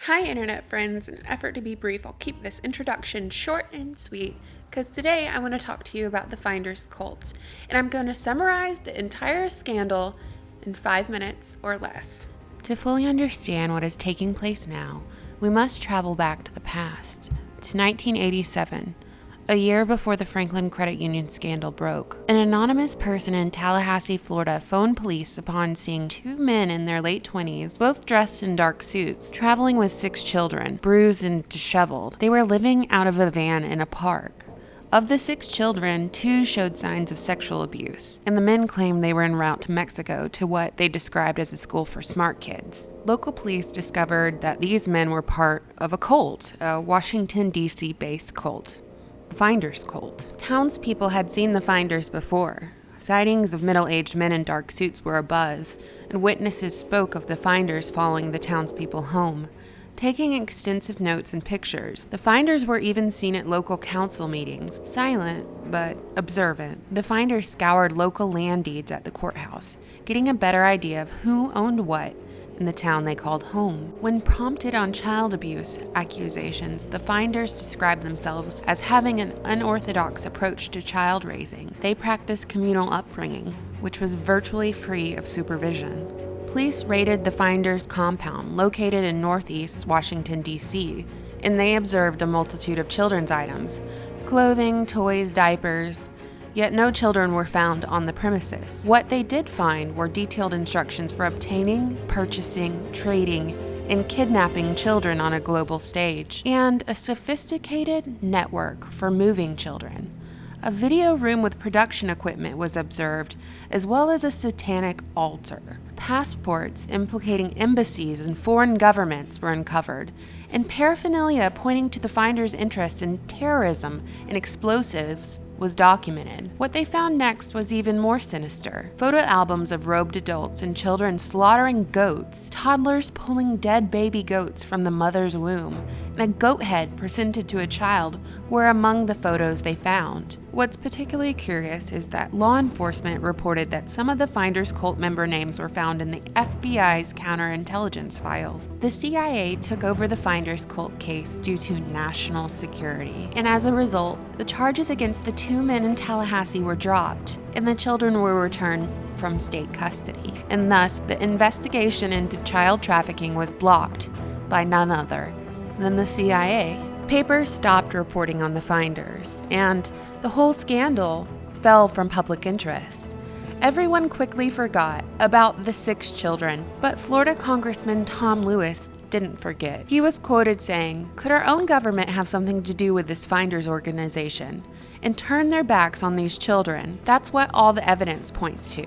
Hi internet friends, in an effort to be brief, I'll keep this introduction short and sweet because today I want to talk to you about the Finders cult, and I'm going to summarize the entire scandal in 5 minutes or less. To fully understand what is taking place now, we must travel back to the past, to 1987. A year before the Franklin Credit Union scandal broke, an anonymous person in Tallahassee, Florida phoned police upon seeing two men in their late 20s, both dressed in dark suits, traveling with 6 children, bruised and disheveled. They were living out of a van in a park. Of the 6 children, 2 showed signs of sexual abuse, and the men claimed they were en route to Mexico to what they described as a school for smart kids. Local police discovered that these men were part of a cult, a Washington, D.C. based cult. Finders cult. Townspeople had seen the Finders before. Sightings of middle-aged men in dark suits were abuzz, and witnesses spoke of the Finders following the townspeople home, taking extensive notes and pictures. The Finders were even seen at local council meetings, silent but observant. The Finders scoured local land deeds at the courthouse, getting a better idea of who owned what in the town they called home. When prompted on child abuse accusations, the Finders described themselves as having an unorthodox approach to child raising. They practiced communal upbringing, which was virtually free of supervision. Police raided the Finders' compound, located in northeast Washington, D.C., and they observed a multitude of children's items: clothing, toys, diapers. Yet no children were found on the premises. What they did find were detailed instructions for obtaining, purchasing, trading, and kidnapping children on a global stage, and a sophisticated network for moving children. A video room with production equipment was observed, as well as a satanic altar. Passports implicating embassies and foreign governments were uncovered, and paraphernalia pointing to the Finders' interest in terrorism and explosives was documented. What they found next was even more sinister. Photo albums of robed adults and children slaughtering goats, toddlers pulling dead baby goats from the mother's womb, and a goat head presented to a child were among the photos they found. What's particularly curious is that law enforcement reported that some of the Finders cult member names were found in the FBI's counterintelligence files. The CIA took over the Finders cult case due to national security, and as a result, the charges against the 2 men in Tallahassee were dropped, and the children were returned from state custody, and thus the investigation into child trafficking was blocked by none other than the CIA. Papers stopped reporting on the Finders, and the whole scandal fell from public interest. Everyone quickly forgot about the 6 children, but Florida Congressman Tom Lewis didn't forget. He was quoted saying, "Could our own government have something to do with this Finders organization and turn their backs on these children? That's what all the evidence points to."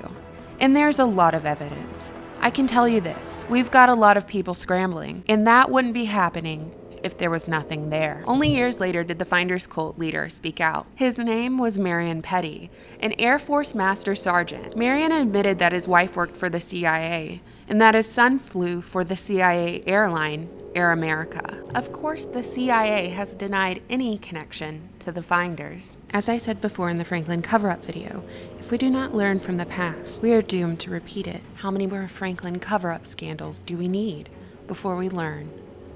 And there's a lot of evidence. I can tell you this, we've got a lot of people scrambling, and that wouldn't be happening if there was nothing there. Only years later did the Finders cult leader speak out. His name was Marion Petty, an Air Force Master Sergeant. Marion admitted that his wife worked for the CIA and that his son flew for the CIA airline, Air America. Of course, the CIA has denied any connection to the Finders. As I said before in the Franklin cover-up video, if we do not learn from the past, we are doomed to repeat it. How many more Franklin cover-up scandals do we need before we learn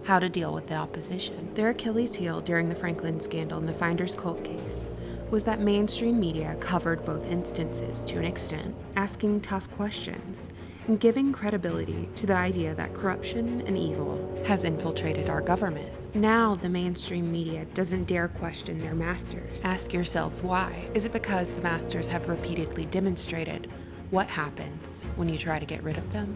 how to deal with the opposition? Their Achilles heel during the Franklin scandal and the Finders cult case was that mainstream media covered both instances to an extent, asking tough questions and giving credibility to the idea that corruption and evil has infiltrated our government. Now the mainstream media doesn't dare question their masters. Ask yourselves why. Is it because the masters have repeatedly demonstrated what happens when you try to get rid of them?